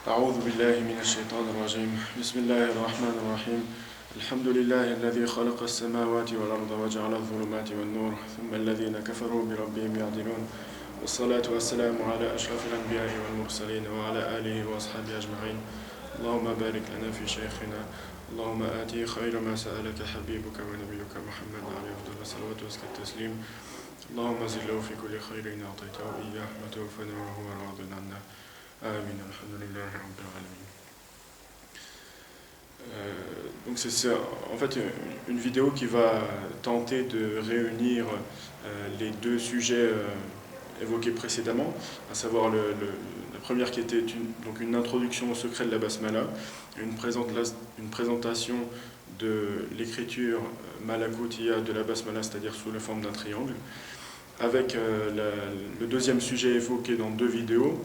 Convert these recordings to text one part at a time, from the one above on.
أعوذ بالله من الشيطان الرجيم بسم الله الرحمن الرحيم الحمد لله الذي خلق السماوات والأرض وجعل الظلمات والنور ثم الذين كفروا بربهم يعدلون والصلاة والسلام على أشرف الأنبياء والمرسلين وعلى آله وأصحابه أجمعين اللهم بارك لنا في شيخنا اللهم آتي خير ما سألك حبيبك ونبيك محمد عليه أفضل الصلاة والتسليم اللهم زد له في كل خير أعطيته إياه وتوفنا وهو راض عنا آمين الحمد لله رب العالمين. Donc c'est en fait une vidéo qui va tenter de réunir les deux sujets évoqués précédemment, à savoir la première qui était une introduction au secret de la basmala, une présentation de l'écriture malakoutiya de la basmala, c'est-à-dire sous la forme d'un triangle, avec le deuxième sujet évoqué dans deux vidéos,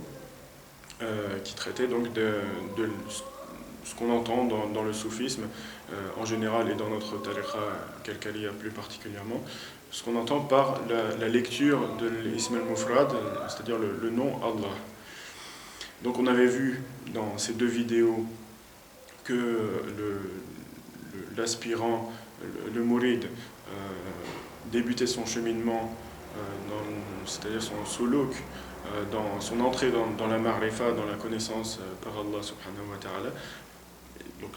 qui traitait donc de ce qu'on entend dans le soufisme en général et dans notre tariqa Kalkaliya plus particulièrement, ce qu'on entend par la lecture de l'ism al-mufrad, c'est-à-dire le nom Allah. Donc on avait vu dans ces deux vidéos que l'aspirant, le mourid, débutait son cheminement, c'est-à-dire son suluk, dans son entrée dans la ma'rifa, dans la connaissance par Allah subhanahu wa ta'ala, donc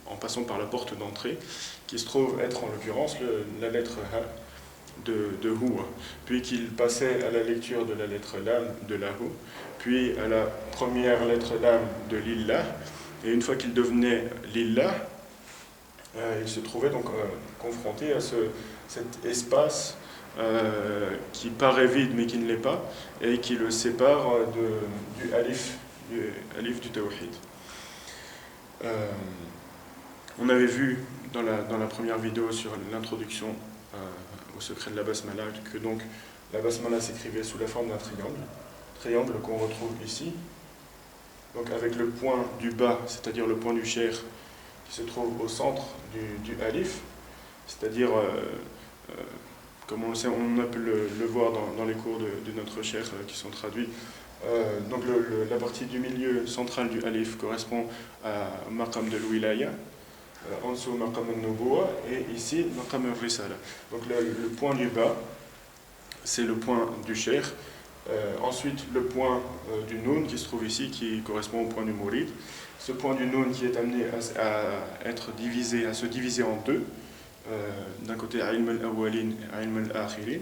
en passant par la porte d'entrée, qui se trouve être en l'occurrence la lettre Ha de Huwa, puis qu'il passait à la lecture de la lettre Lam de Lahu, puis à la première lettre Lam de Lillah, et une fois qu'il devenait Lillah, il se trouvait donc confronté à cet espace qui paraît vide mais qui ne l'est pas, et qui le sépare du alif du tawhid. On avait vu dans la première vidéo sur l'introduction au secret de la basmala que donc la basmala s'écrivait sous la forme d'un triangle qu'on retrouve ici, donc avec le point du bas, c'est-à-dire le point du sher qui se trouve au centre du alif, c'est-à-dire comme on le sait, on a pu le voir dans les cours de notre cheikh qui sont traduits. Donc la partie du milieu central du alif correspond à maqam de l'wilaya, en dessous maqam al-nubuwa, et ici maqam al-risala. Donc le point du bas, c'est le point du cheikh. Ensuite le point du noun qui se trouve ici, qui correspond au point du mourid. Ce point du noun qui est amené à se diviser en deux. D'un côté ilm al-awwalin et ilm al-akhirin,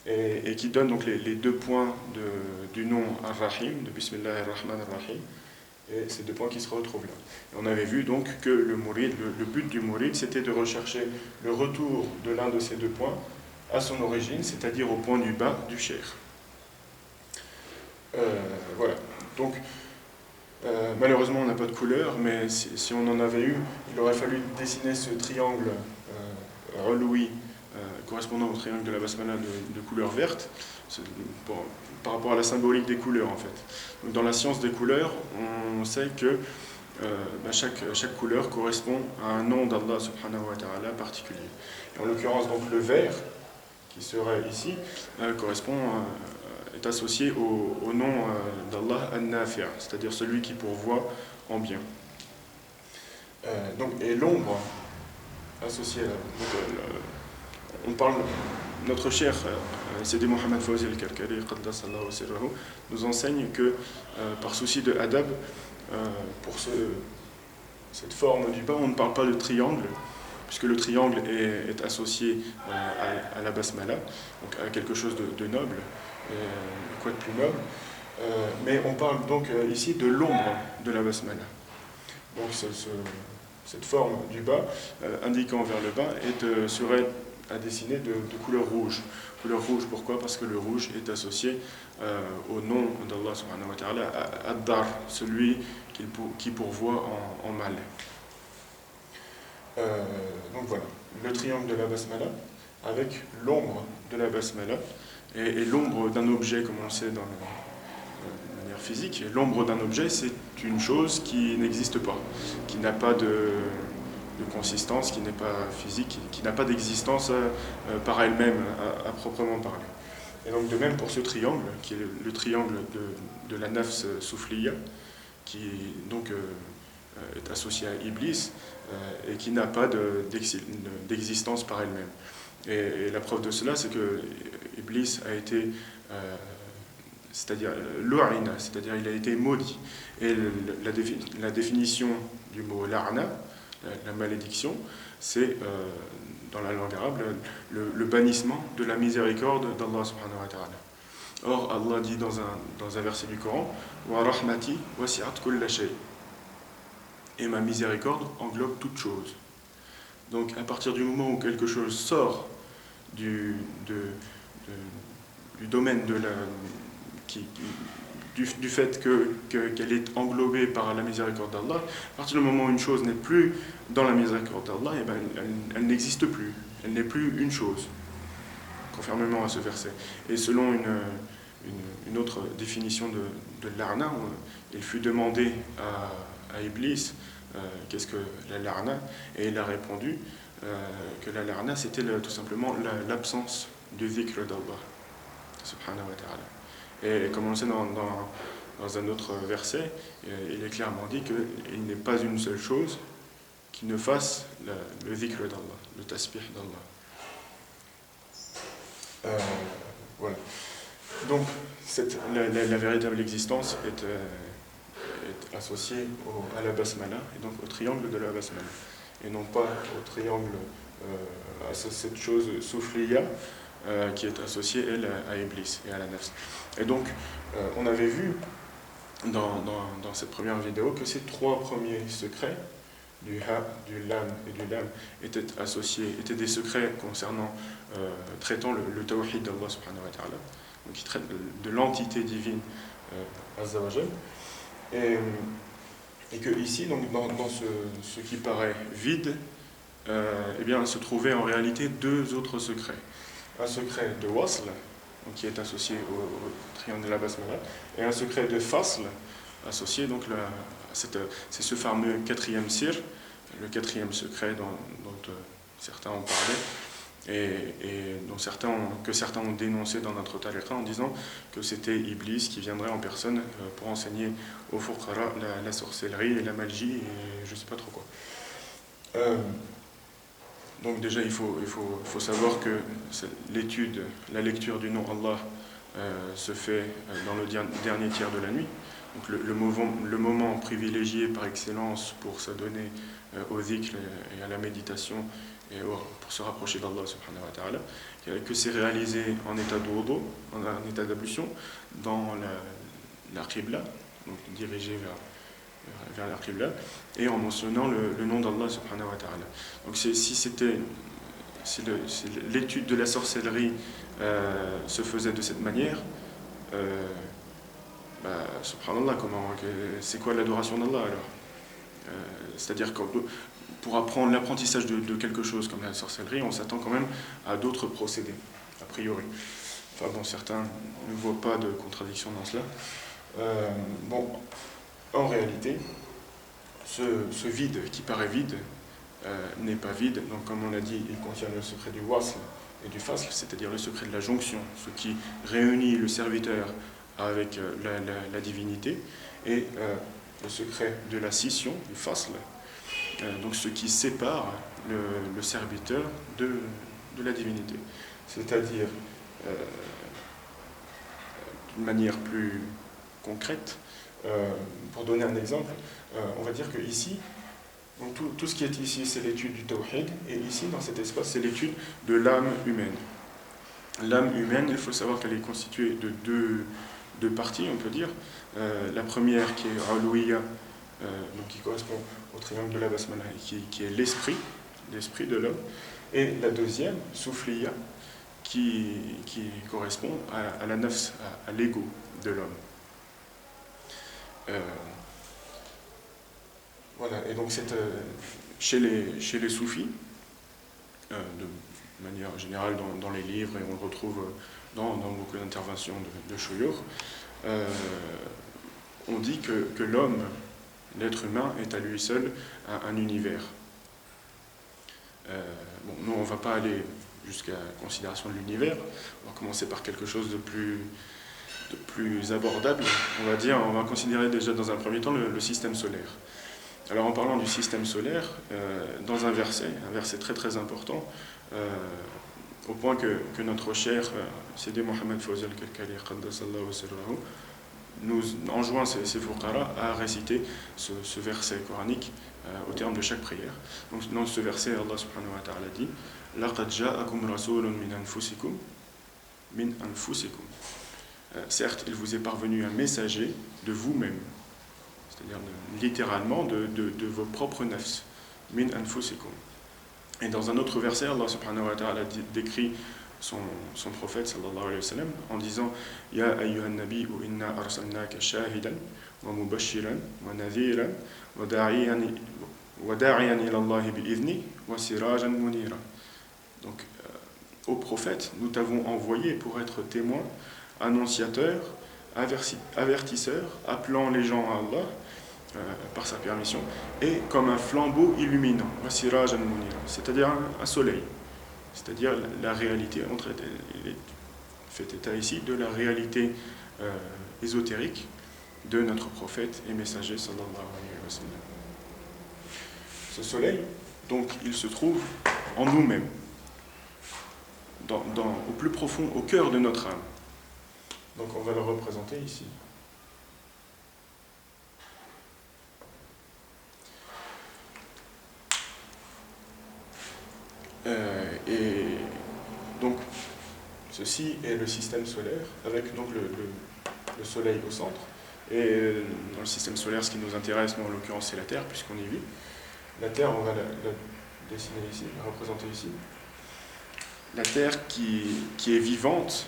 et qui donne donc les deux points du nom ar-rahim, de bismillah ar-rahman ar-rahim, et ces deux points qui se retrouvent là. Et on avait vu donc que le but du mourid, c'était de rechercher le retour de l'un de ces deux points à son origine, c'est-à-dire au point du bas du cheikh. Voilà. Donc malheureusement on n'a pas de couleur, mais si on en avait eu, il aurait fallu dessiner ce triangle relouis correspondant au triangle de la basmala de couleur verte, par rapport à la symbolique des couleurs en fait. Donc, dans la science des couleurs, on sait que chaque couleur correspond à un nom d'Allah subhanahu wa ta'ala particulier. Et en l'occurrence donc le vert, qui serait ici, est associé au nom d'Allah al-Nafi', c'est-à-dire celui qui pourvoit en bien. Et l'ombre associée on parle, notre cheikh Sidi Mohamed Fawzi al-Kalkali qaddasallahu sirrahu nous enseigne que par souci de adab, pour cette forme du bas, on ne parle pas de triangle, puisque le triangle est associé à la basmala, donc à quelque chose de noble, quoi de plus noble, mais on parle donc ici de l'ombre de la basmala. Donc cette forme du bas, indiquant vers le bas, serait à dessiner de couleur rouge. Couleur rouge, pourquoi? Parce que le rouge est associé au nom d'Allah subhanahu wa ta'ala, Ad-Dar, celui qui pourvoit en mal. Donc voilà, le triangle de la basmala, avec l'ombre de la basmala, et l'ombre d'un objet, comme on le sait de manière physique. L'ombre d'un objet, c'est une chose qui n'existe pas, qui n'a pas de consistance, qui n'est pas physique, qui n'a pas d'existence par elle-même à proprement parler. Et donc de même pour ce triangle, qui est le triangle de la nafs soufliya, qui donc est associée à Iblis et qui n'a pas d'existence par elle-même. Et la preuve de cela, c'est que Iblis a été, c'est-à-dire l'u'ina, c'est-à-dire il a été maudit. Et la définition du mot la'na, la malédiction, c'est dans la langue arabe le bannissement de la miséricorde d'Allah subhanahu wa ta'ala. Or, Allah dit dans un verset du Coran, wa rahmati wasi'at kulla shay. Et ma miséricorde englobe toute chose. Donc, à partir du moment où quelque chose sort du domaine du fait qu'elle est englobée par la miséricorde d'Allah, à partir du moment où une chose n'est plus dans la miséricorde d'Allah, eh ben, elle n'existe plus. Elle n'est plus une chose, conformément à ce verset. Et selon une autre définition de l'Arna, il fut demandé à Iblis qu'est-ce que la La'na, et il a répondu que la La'na c'était tout simplement l'absence du dhikr d'Allah subhanahu wa ta'ala. Et comme on le sait dans un autre verset, il est clairement dit qu'il n'est pas une seule chose qui ne fasse le dhikr d'Allah, le tasbih d'Allah. Voilà. Donc la véritable existence est associée à la basmala, et donc au triangle de la basmala, et non pas au triangle, à cette chose soufliya qui est associée, elle, à Iblis et à la nafs. Et donc, on avait vu dans cette première vidéo que ces trois premiers secrets, du ha, du lam et du lam, étaient des secrets traitant le tawhid d'Allah subhanahu wa ta'ala, donc qui traite de l'entité divine azza wa jal. Et que ici, donc, dans ce qui paraît vide, eh bien, se trouvaient en réalité deux autres secrets. Un secret de wasl, donc, qui est associé au triangle de la basmala, et un secret de fasl, associé donc c'est ce fameux quatrième sir, le quatrième secret dont certains ont parlé, et que certains ont dénoncé dans notre tariqa en disant que c'était Iblis qui viendrait en personne pour enseigner aux fuqara la sorcellerie et la magie et je ne sais pas trop quoi. Donc déjà il faut savoir que la lecture du nom Allah se fait dans le dernier tiers de la nuit. Donc le moment privilégié par excellence pour s'adonner au dhikr et à la méditation et pour se rapprocher d'Allah subhanahu wa ta'ala, que c'est réalisé en état de wudu, en état d'ablution, dans la qibla, donc dirigé vers la qibla, et en mentionnant le nom d'Allah subhanahu wa ta'ala. Donc si l'étude de la sorcellerie se faisait de cette manière, subhanallah, c'est quoi l'adoration d'Allah alors? C'est-à-dire que pour apprendre l'apprentissage de quelque chose comme la sorcellerie, on s'attend quand même à d'autres procédés, a priori. Enfin bon, certains ne voient pas de contradiction dans cela. En réalité, ce vide qui paraît vide n'est pas vide. Donc comme on l'a dit, il contient le secret du wasl et du fasl, c'est-à-dire le secret de la jonction, ce qui réunit le serviteur avec la divinité, et le secret de la scission, du fasl, donc ce qui sépare le serviteur de la divinité. C'est-à-dire, d'une manière plus concrète, pour donner un exemple, on va dire que ici, donc tout ce qui est ici, c'est l'étude du tawhid, et ici, dans cet espace, c'est l'étude de l'âme humaine. L'âme humaine, il faut savoir qu'elle est constituée de deux parties, on peut dire. La première qui est Alouiya, donc qui correspond au triangle de la basmala, qui est l'esprit de l'homme, et la deuxième, Soufliya, qui correspond à la nafs, à l'ego de l'homme. Voilà, et donc chez les soufis, de manière générale dans les livres, et on le retrouve dans beaucoup d'interventions de Shuyukh, on dit que l'homme, l'être humain, est à lui seul un univers. Nous, on ne va pas aller jusqu'à la considération de l'univers, on va commencer par quelque chose de plus plus abordable, on va dire, on va considérer déjà dans un premier temps le système solaire. Alors en parlant du système solaire, dans un verset très très important, au point que notre cher Sidi Mohamed Fawzi al-Kalkali qaddasallahu sirrahu nous enjoint ces fuqara à réciter ce verset coranique au terme de chaque prière. Donc dans ce verset, Allah subhanahu wa ta'ala dit laqad ja'akum rasulun min anfusikum. Certes, il vous est parvenu un messager de vous-même, c'est-à-dire littéralement de vos propres nafs, min anfusikum. Et dans un autre verset, Allah subhanahu wa ta'ala décrit son prophète sallallahu alayhi wa sallam en disant Ya ayyuhan nabiyyu inna arsalnaka shahidan wa mubashiran wa nadhiran wa da'iyan ila Allah bi'idhni wa sirajan munira. Donc au prophète, nous t'avons envoyé pour être témoin, annonciateur, avertisseur, appelant les gens à Allah par sa permission, et comme un flambeau illuminant, c'est-à-dire un soleil, c'est-à-dire la réalité, il est fait état ici de la réalité ésotérique de notre prophète et messager sallallahu alayhi wa sallam. Ce soleil, donc, il se trouve en nous-mêmes, au plus profond, au cœur de notre âme. Donc on va le représenter ici. Et donc ceci est le système solaire avec donc le soleil au centre. Et dans le système solaire, ce qui nous intéresse, nous, en l'occurrence, c'est la Terre, puisqu'on y vit. La Terre, on va la dessiner ici, la représenter ici. La Terre qui est vivante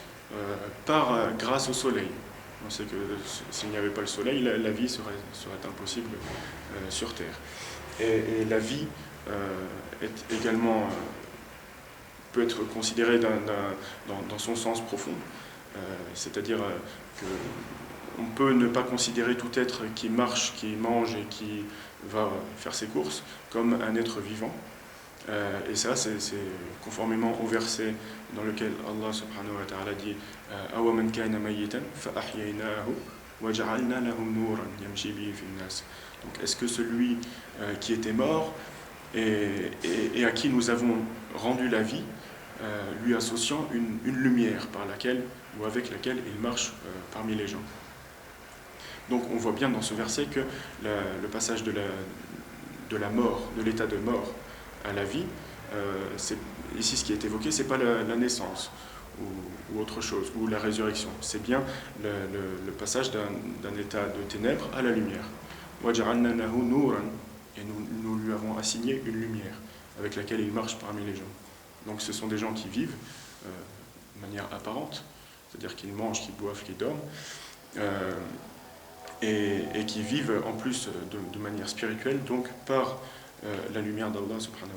grâce au soleil. On sait que s'il n'y avait pas le soleil, la vie serait impossible sur Terre. Et la vie est également peut être considérée dans son sens profond, c'est-à-dire qu'on peut ne pas considérer tout être qui marche, qui mange et qui va faire ses courses comme un être vivant. Et ça, c'est conformément au verset dans lequel Allah subhanahu wa ta'ala dit Awaman kana mayitan fa ahyaynahu wa ja'alna lahu nuran yamshi bihi fin nas. Donc est-ce que celui qui était mort et à qui nous avons rendu la vie, lui associant une lumière par laquelle ou avec laquelle il marche parmi les gens. Donc on voit bien dans ce verset que le passage de la mort, de l'état de mort à la vie, ici ce qui est évoqué, c'est pas la naissance ou autre chose, ou la résurrection, c'est bien le passage d'un état de ténèbres à la lumière. Et nous lui avons assigné une lumière avec laquelle il marche parmi les gens. Donc ce sont des gens qui vivent de manière apparente, c'est-à-dire qu'ils mangent, qu'ils boivent, qu'ils dorment, et qui vivent en plus de manière spirituelle, donc par la lumière d'Allah subhanahu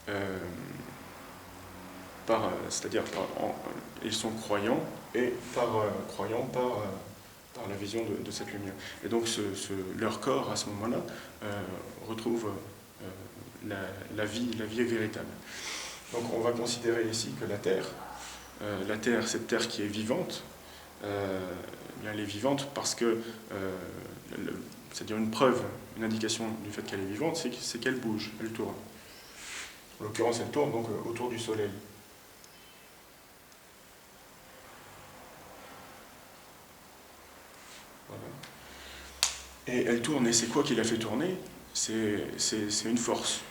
wa ta'ala. C'est-à-dire ils sont croyants et croyants par la vision de cette lumière. Et donc leur corps à ce moment-là retrouve la vie véritable. Donc on va considérer ici que la Terre, cette Terre qui est vivante, elle est vivante parce que, c'est-à-dire une preuve, une indication du fait qu'elle est vivante, c'est qu'elle bouge, elle tourne. En l'occurrence, elle tourne donc autour du Soleil. Voilà. Et elle tourne, et c'est quoi qui la fait tourner? C'est une force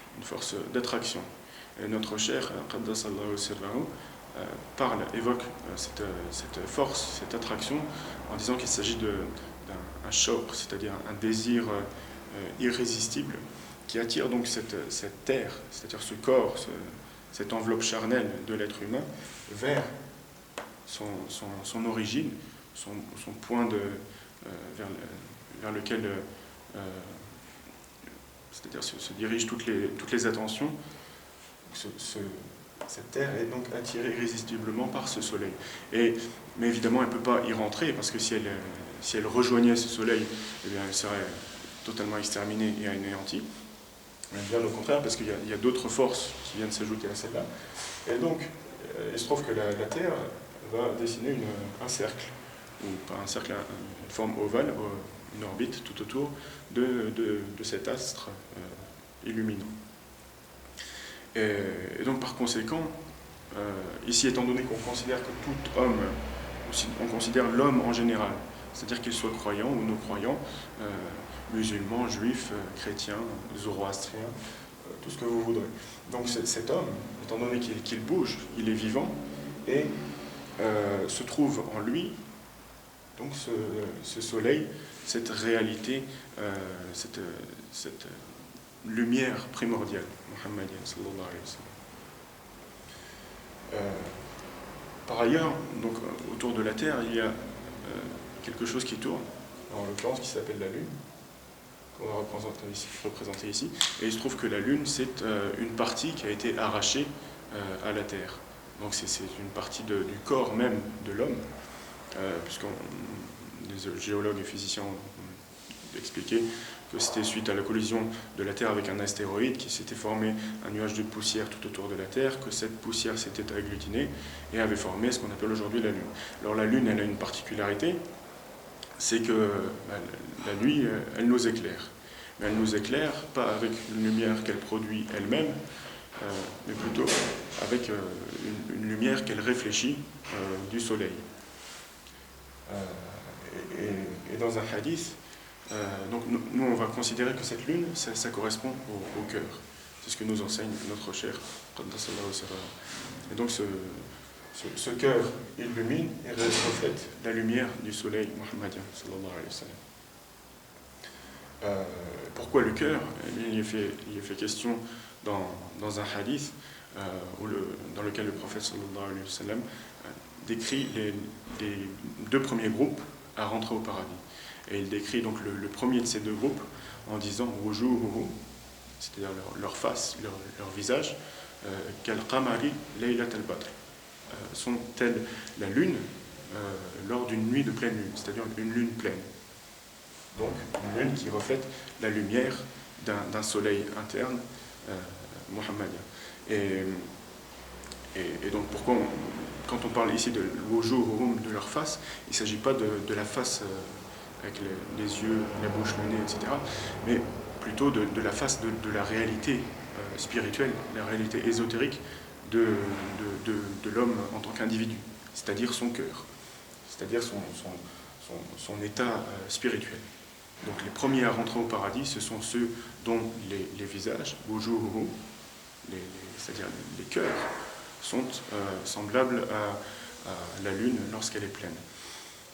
d'attraction. Et notre cher, qaddasallahu sirrahu, évoque cette force, cette attraction, en disant qu'il s'agit d'un shawq, c'est-à-dire un désir irrésistible, qui attire donc cette terre, c'est-à-dire ce corps, cette enveloppe charnelle de l'être humain, vers son origine, son point vers lequel c'est-à-dire se dirigent toutes les attentions. Cette terre est donc attirée irrésistiblement par ce soleil. Mais évidemment, elle ne peut pas y rentrer, parce que si elle rejoignait ce soleil, eh bien, elle serait totalement exterminée et anéantie. Mais bien au contraire, parce qu'il y a d'autres forces qui viennent s'ajouter à celle-là. Et donc, il se trouve que la Terre, va dessiner un cercle, ou pas un cercle, une forme ovale, une orbite tout autour de cet astre illuminant. Et donc par conséquent, ici étant donné qu'on considère que tout homme, on considère l'homme en général, c'est-à-dire qu'il soit croyant ou non croyant, musulman, juif, chrétien, zoroastrien, tout ce que vous voudrez. Donc cet homme, étant donné qu'il bouge, il est vivant, et se trouve en lui donc ce soleil, cette réalité, cette lumière primordiale, Muhammadienne, sallallahu alayhi wa sallam. Par ailleurs, donc, autour de la Terre, il y a quelque chose qui tourne, en l'occurrence qui s'appelle la Lune, qu'on va représenter ici. Et il se trouve que la Lune, c'est une partie qui a été arrachée à la Terre. Donc c'est une partie du corps même de l'homme, puisque les géologues et physiciens ont expliqué que c'était suite à la collision de la Terre avec un astéroïde qui s'était formé un nuage de poussière tout autour de la Terre, que cette poussière s'était agglutinée et avait formé ce qu'on appelle aujourd'hui la Lune. Alors la Lune, elle a une particularité, c'est que la nuit, elle nous éclaire. Mais elle nous éclaire pas avec une lumière qu'elle produit elle-même, mais plutôt avec une lumière qu'elle réfléchit du soleil. Et dans un hadith, donc nous on va considérer que cette lune, ça correspond au cœur. C'est ce que nous enseigne notre cher. Et donc ce cœur illumine et reflète la lumière du soleil muhammadien, sallallahu alayhi wa sallam. Pourquoi le cœur? Il y est fait question dans un hadith dans lequel le prophète sallallahu alayhi wa sallam décrit les deux premiers groupes à rentrer au paradis. Et il décrit donc le premier de ces deux groupes en disant wujuhuhum, c'est-à-dire leur face, leur visage, kal qamari laylat al-badr, sont-elles la lune lors d'une nuit de pleine lune, c'est-à-dire une lune pleine. Donc une lune qui reflète la lumière d'un soleil interne muhammadien. Et donc pourquoi quand on parle ici de wujuhuhum, de leur face, il ne s'agit pas de la face avec les yeux, la bouche, le nez, etc., mais plutôt de la face de la réalité spirituelle, la réalité ésotérique de l'homme en tant qu'individu, c'est-à-dire son cœur, c'est-à-dire son état spirituel. Donc les premiers à rentrer au paradis, ce sont ceux dont les visages, wujuhuhum, c'est-à-dire les cœurs, sont semblables à la lune lorsqu'elle est pleine.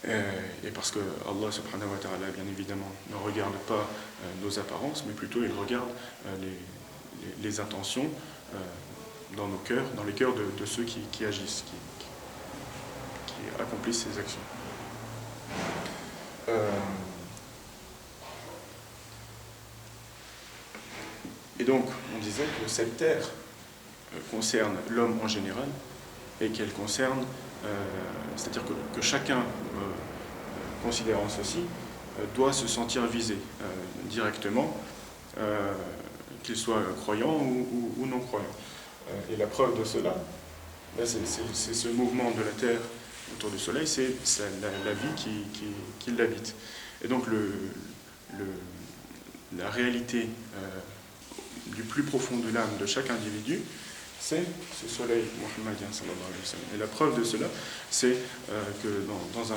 Et parce que Allah subhanahu wa ta'ala, bien évidemment, ne regarde pas nos apparences, mais plutôt il regarde les intentions dans nos cœurs, dans les cœurs de ceux qui agissent, qui accomplissent ces actions. Et donc, on disait que cette terre concerne l'homme en général et qu'elle concerne, c'est-à-dire que chacun, considérant ceci, doit se sentir visé directement, qu'il soit croyant ou non croyant. Et la preuve de cela, c'est ce mouvement de la Terre autour du Soleil, c'est la vie qui l'habite. Et donc la réalité du plus profond de l'âme de chaque individu, c'est ce soleil muhammadien sallallahu alayhi wa sallam. Et la preuve de cela, c'est que dans un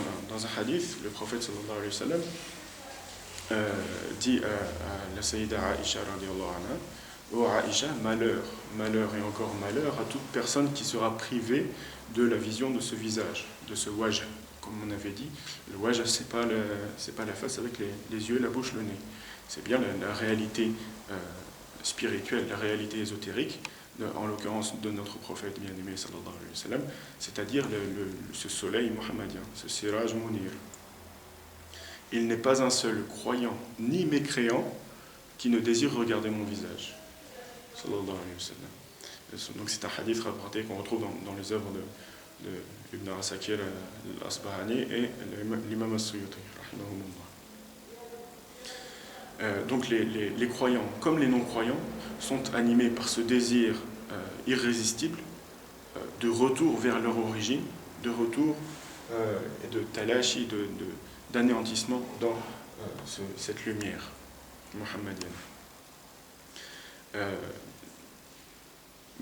hadith, le prophète sallallahu alayhi wa sallam dit à la Sayyida Aïcha radiallahu anha: ô Aïcha, malheur et encore malheur à toute personne qui sera privée de la vision de ce visage, de ce wajh. Comme on avait dit, le wajh, c'est pas la face avec les yeux, la bouche, le nez. C'est bien la réalité spirituelle, la réalité ésotérique, en l'occurrence de notre prophète bien-aimé sallallahu alayhi wa sallam, c'est-à-dire ce soleil muhammadien, ce siraj munir. Il n'est pas un seul croyant ni mécréant qui ne désire regarder mon visage, sallallahu alayhi wa sallam. Donc c'est un hadith rapporté qu'on retrouve dans les œuvres de Ibn Asakir al-Asbahani et l'imam al-Suyuti, rahimahumullah. Donc les croyants comme les non-croyants sont animés par ce désir irrésistible de retour vers leur origine, de retour et de talashi, d'anéantissement dans cette lumière mohammedienne.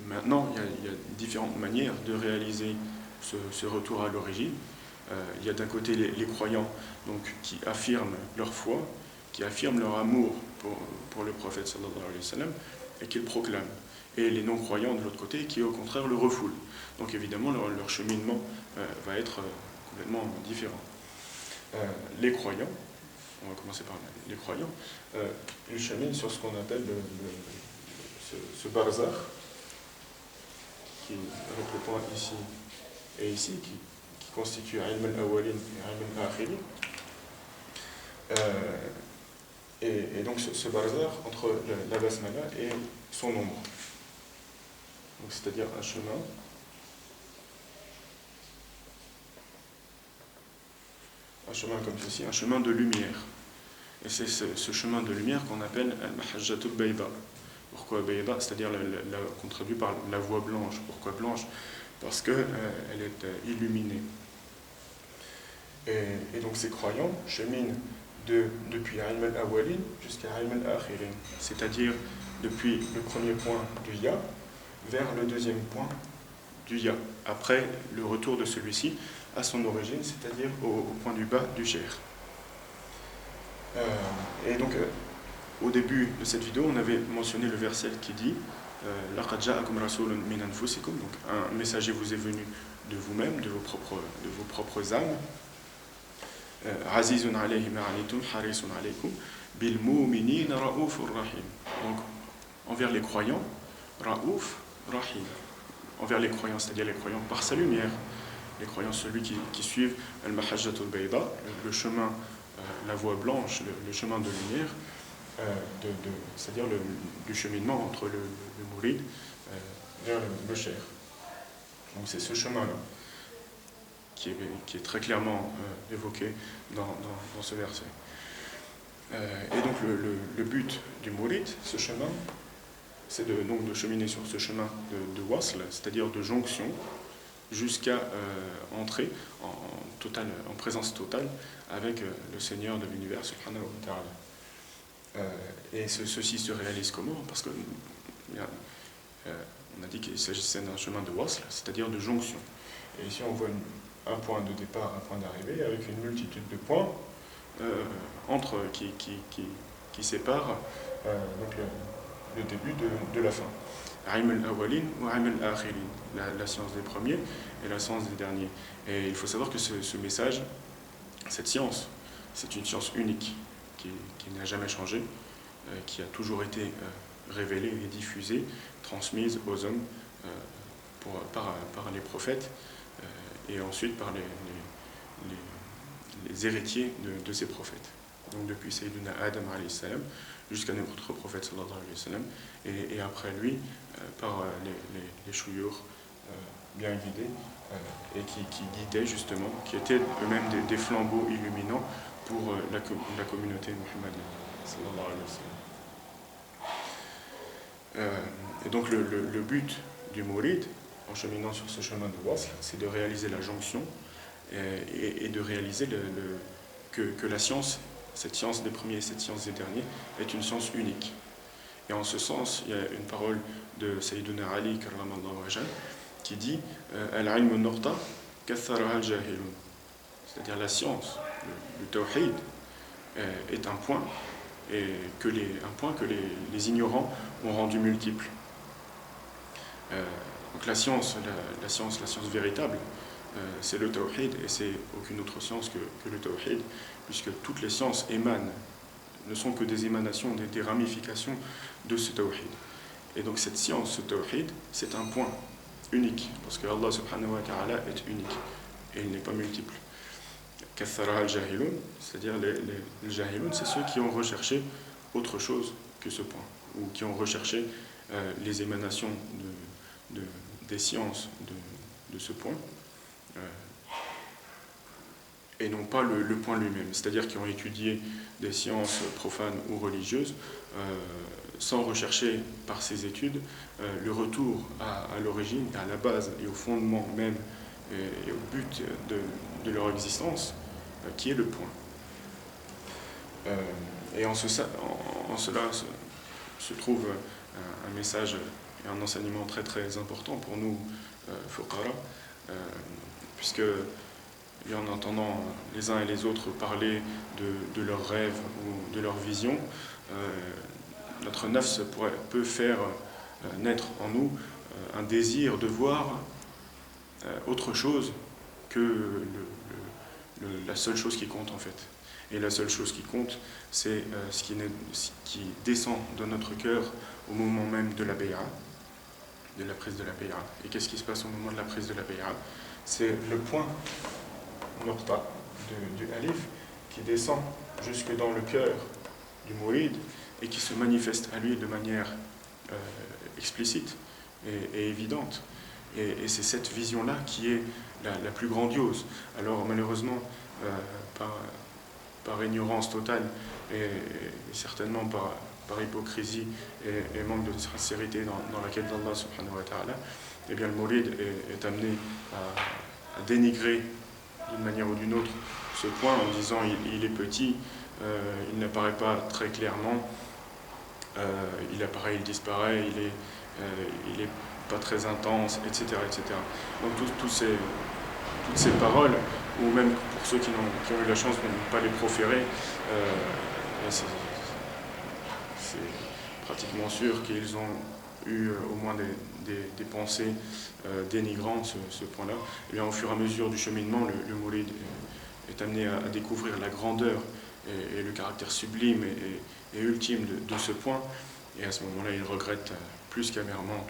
Maintenant, il y a différentes manières de réaliser ce retour à l'origine. Il y a d'un côté les croyants donc, qui affirment leur foi, qui affirment leur amour pour le prophète sallallahu alayhi wa sallam et qui le proclament. Et les non-croyants de l'autre côté qui au contraire le refoulent. Donc évidemment leur cheminement va être complètement différent. Les croyants, on va commencer par les croyants, ils cheminent sur ce qu'on appelle ce barzakh, qui, avec le point ici et ici, qui constitue ilm al-awwalin et ilm al-akhirin. Et donc ce barzakh entre la basmala et son ombre. C'est-à-dire un chemin comme ceci, un chemin de lumière. Et c'est ce chemin de lumière qu'on appelle al-mahajjatul bayda. Pourquoi bayda? C'est-à-dire qu'on traduit par la voie blanche. Pourquoi blanche? Parce qu'elle est illuminée. Et donc ces croyants cheminent depuis ilm al-awwalin jusqu'à ilm al-akhirin, c'est-à-dire depuis le premier point du ya vers le deuxième point du ya, après le retour de celui-ci à son origine, c'est-à-dire au point du bas du cher. Et donc, au début de cette vidéo, on avait mentionné le verset qui dit لَقَدْ جَاءَكُمْ رَسُولٌ مِنْ أَنْفُسِكُمْ, donc un messager vous est venu de vous-même, de vos propres âmes. عَزِيزٌ عَلَيْهِ مَا عَنِتُمْ حَرِيصٌ عَلَيْكُمْ بِالْمُؤْمِنِينَ رَءُوفٌ رَحِيمٌ. Donc, envers les croyants, Ra'ouf, Rahim. Envers les croyants, c'est-à-dire les croyants par sa lumière. Les croyants, celui qui suivent Al-Mahajjatul Bayda, le chemin, la voie blanche, le chemin de lumière, c'est-à-dire du cheminement entre le mourid vers le cher. Donc c'est ce chemin-là qui est très clairement évoqué dans ce verset. Et donc le but du mourid, ce chemin, c'est donc de cheminer sur ce chemin de wasl, c'est-à-dire de jonction, jusqu'à entrer en présence totale avec le Seigneur de l'univers, subhanahu wa ta'ala. Et ceci se réalise comment? Parce que on a dit qu'il s'agissait d'un chemin de wasl, c'est-à-dire de jonction. Et ici on voit un point de départ, un point d'arrivée, avec une multitude de points qui séparent donc le début de la fin. Ilm al-awwalin ou ilm al-akhirin, la science des premiers et la science des derniers. Et il faut savoir que ce message, cette science, c'est une science unique qui n'a jamais changé, qui a toujours été révélée et diffusée, transmise aux hommes par les prophètes et ensuite par les héritiers de ces prophètes. Donc depuis Sayyidina Adam alayhi salam jusqu'à notre prophète sallallahu alayhi wa sallam, et après lui par les chouyours bien guidés et qui guidaient justement, qui étaient eux-mêmes des flambeaux illuminants pour la communauté muhammadienne sallallahu alayhi wa sallam. Et donc le but du mourid en cheminant sur ce chemin de wasl, c'est de réaliser la jonction et de réaliser que la science, cette science des premiers et cette science des derniers, est une science unique. Et en ce sens, il y a une parole de Sayyiduna Ali karramallahu wajhahu qui dit Al-ilmu nurta katharaha al-jahilun. C'est-à-dire la science, le tawhid, est un point que les ignorants ont rendu multiple. Donc la science véritable, c'est le tawhid, et c'est aucune autre science que le tawhid, puisque toutes les sciences ne sont que des émanations, des ramifications de ce tawhid. Et donc cette science, ce tawhid, c'est un point unique, parce que Allah subhanahu wa ta'ala est unique, et il n'est pas multiple. Kathara al-jahilun, c'est-à-dire les jahilun, c'est ceux qui ont recherché autre chose que ce point, ou qui ont recherché les émanations des sciences de ce point, et non pas le point lui-même, c'est-à-dire qui ont étudié des sciences profanes ou religieuses sans rechercher par ces études le retour à l'origine, à la base et au fondement même et au but de leur existence, qui est le point. Et en cela se trouve un message et un enseignement très très important pour nous, fuqara, puisque en entendant les uns et les autres parler de leurs rêves ou de leurs visions, notre nafs peut faire naître en nous un désir de voir autre chose que la seule chose qui compte en fait. Et la seule chose qui compte, c'est ce qui descend dans notre cœur au moment même de la bay'a, de la prise de la bay'a. Et qu'est-ce qui se passe au moment de la prise de la bay'a? C'est le point Nurta du Alif qui descend jusque dans le cœur du Mourid et qui se manifeste à lui de manière explicite et évidente. Et c'est cette vision-là qui est la plus grandiose. Alors malheureusement, par ignorance totale et certainement par hypocrisie et manque de sincérité dans la quête d'Allah subhanahu wa ta'ala, eh bien le Mourid est amené à dénigrer d'une manière ou d'une autre ce point en disant il est petit, il n'apparaît pas très clairement, il apparaît, il disparaît, il est pas très intense, etc. etc. Donc toutes ces paroles, ou même pour ceux qui ont eu la chance de ne pas les proférer, c'est pratiquement sûr qu'ils ont eu au moins des pensées dénigrant ce point-là. Et bien, au fur et à mesure du cheminement, le Mourid est amené à découvrir la grandeur et le caractère sublime et ultime de ce point. Et à ce moment-là, il regrette plus qu'amèrement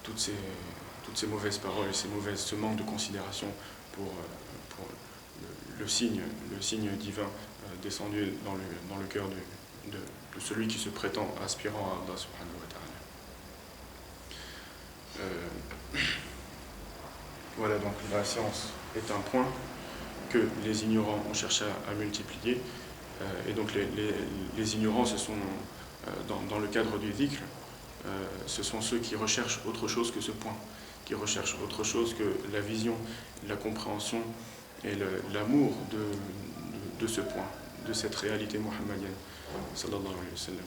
toutes ces mauvaises paroles et ce manque de considération pour le signe divin descendu dans le cœur de celui qui se prétend aspirant à Allah subhanahu wa ta'ala. Voilà, donc la science est un point que les ignorants ont cherché à multiplier. Et donc les ignorants, ce sont, dans le cadre du dhikr, ce sont ceux qui recherchent autre chose que ce point, qui recherchent autre chose que la vision, la compréhension et l'amour de ce point, de cette réalité muhammadienne, sallallahu alayhi wa sallam.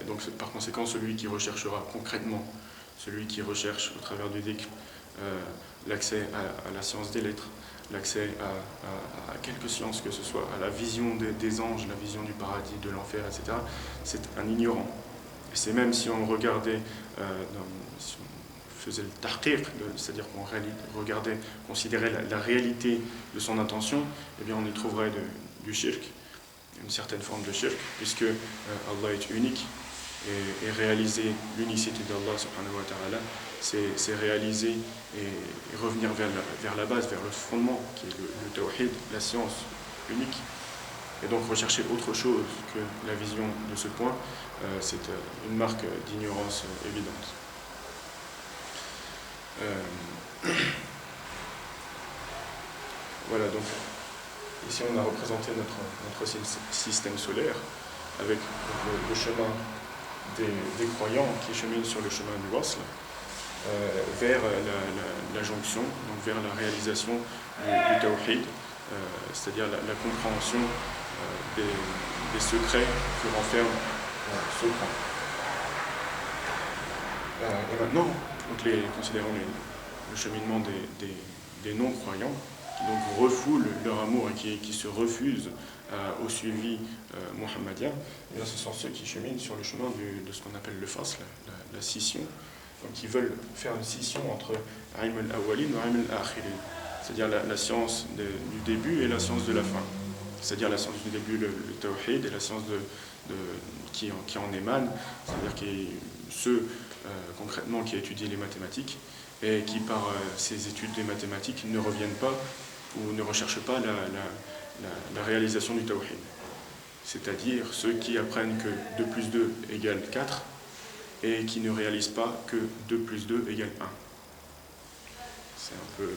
Donc par conséquent, celui qui recherchera concrètement, celui qui recherche au travers du dhikr l'accès à la science des lettres, l'accès à quelque science que ce soit, à la vision des anges, la vision du paradis, de l'enfer, etc., c'est un ignorant. Et c'est même si on regardait, si on faisait le tahqiq, c'est-à-dire qu'on regardait, considérait la réalité de son intention, eh bien on y trouverait du shirk, une certaine forme de shirk, puisque Allah est unique, et réaliser l'unicité d'Allah subhanahu wa ta'ala, c'est réaliser et revenir vers la base, vers le fondement, qui est le tawhid, la science unique. Et donc rechercher autre chose que la vision de ce point, c'est une marque d'ignorance évidente. Voilà, donc ici on a représenté notre système solaire avec le chemin des croyants qui cheminent sur le chemin du wasl vers la jonction, donc vers la réalisation du tawhid, c'est-à-dire la compréhension des secrets que renferme ce point. Et maintenant, considérons le cheminement des non-croyants, qui donc refoulent leur amour et qui se refusent au suivi muhammadien. Et là, ce sont ceux qui cheminent sur le chemin de ce qu'on appelle le fasl, la scission. Donc, ils veulent faire une scission entre ilm al-awwalin et ilm al-akhirin, c'est-à-dire la science du début et la science de la fin. C'est-à-dire la science du début, le tawhid, et la science qui en émane, c'est-à-dire ceux concrètement qui étudient les mathématiques et qui par ces études des mathématiques ne reviennent pas ou ne recherchent pas la réalisation du tawhid. C'est-à-dire ceux qui apprennent que 2 plus 2 égale 4 et qui ne réalisent pas que 2 plus 2 égale 1. C'est un peu...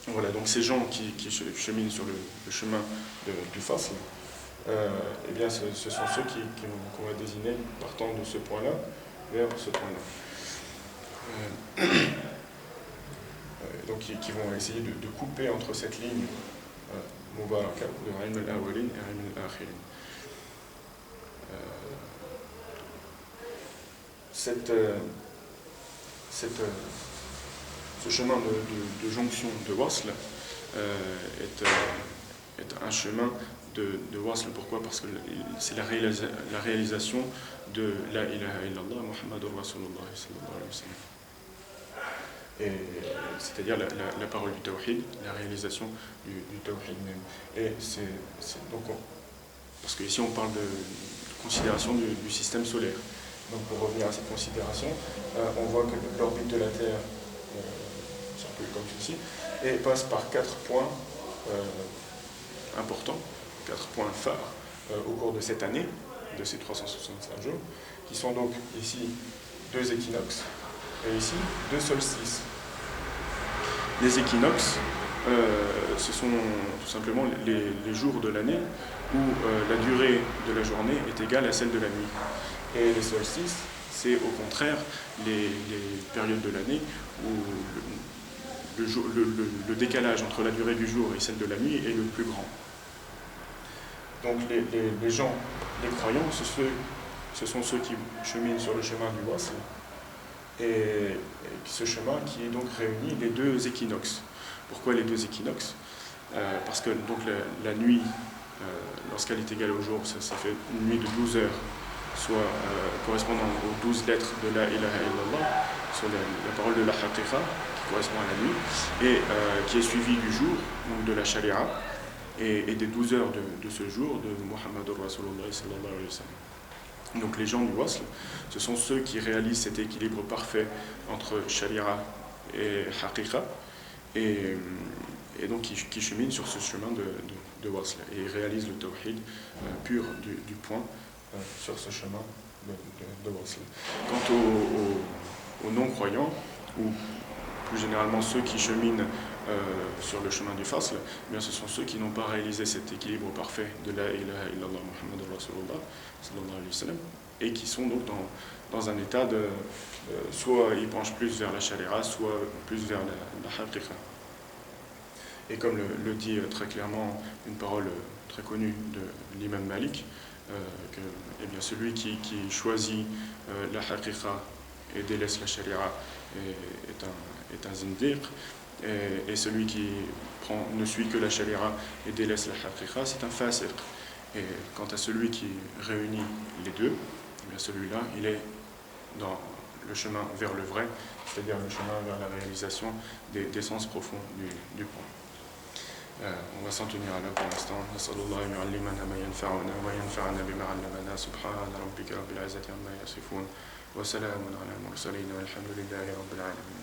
Voilà, donc ces gens qui cheminent sur le chemin du fasl, eh bien ce sont ceux qu'on va désigner partant de ce point-là vers ce point-là. donc qui vont essayer de couper entre cette ligne mubaraka de ilm al-awwalin et ilm al-akhirin. Ce chemin de jonction de wasl est un chemin de wasl. Pourquoi? Parce que c'est la réalisation de la ilaha illallah Muhammadur Rasulullah sallallahu alayhi wa sallam. C'est-à-dire la parole du tawhid, la réalisation du tawhid même. Et donc parce qu'ici on parle de considération du système solaire. Donc pour revenir à cette considération, on voit que l'orbite de la Terre circule comme ceci et passe par 4 points importants, 4 points phares au cours de cette année, de ces 365 jours, qui sont donc ici 2 équinoxes et ici 2 solstices. Les équinoxes, ce sont tout simplement les jours de l'année où la durée de la journée est égale à celle de la nuit. Et les solstices, c'est au contraire les périodes de l'année où le décalage entre la durée du jour et celle de la nuit est le plus grand. Donc les gens, les croyants, ce sont ceux qui cheminent sur le chemin du wasl. Et ce chemin qui est donc réuni les 2 équinoxes. Pourquoi les 2 équinoxes? Parce que donc la nuit, lorsqu'elle est égale au jour, ça fait une nuit de 12 heures, soit correspondant aux 12 lettres de la ilaha illallah, soit la parole de la haqiqa, qui correspond à la nuit, et qui est suivie du jour, donc de la sharia, et des 12 heures de ce jour de Muhammadur Rasulullah sallallahu alayhi wa sallam. Donc les gens du wasl, ce sont ceux qui réalisent cet équilibre parfait entre sharia et haqiqa, et donc qui cheminent sur ce chemin de wasl, et réalisent le tawhid pur du point sur ce chemin de wasl. Quant aux non-croyants, ou plus généralement ceux qui cheminent sur le chemin du fasl, eh bien ce sont ceux qui n'ont pas réalisé cet équilibre parfait de la ilaha illallah Muhammadur Rasulullah sallallahu alayhi wa sallam, et qui sont donc dans un état de soit ils penchent plus vers la sharia, soit plus vers la haqiqa. Et comme le dit très clairement une parole très connue de l'imam Malik, que eh bien, celui qui choisit la haqiqa et délaisse la sharia est un zindiq, et celui qui ne suit que la sharia et délaisse la haqiqa, c'est un fasiq. Et quant à celui qui réunit les deux, eh bien celui-là, il est dans le chemin vers le vrai, c'est-à-dire le chemin vers la réalisation des sens profonds du point. On va s'en tenir à là pour l'instant. Nas'alullah an yu'allimana ma yanfa'una wa yanfa'ana bima 'allamana. Subhana rabbika rabbil 'izzati amma yasifun wa salamun 'ala al-mursalin walhamdulillahi rabbil 'alamin.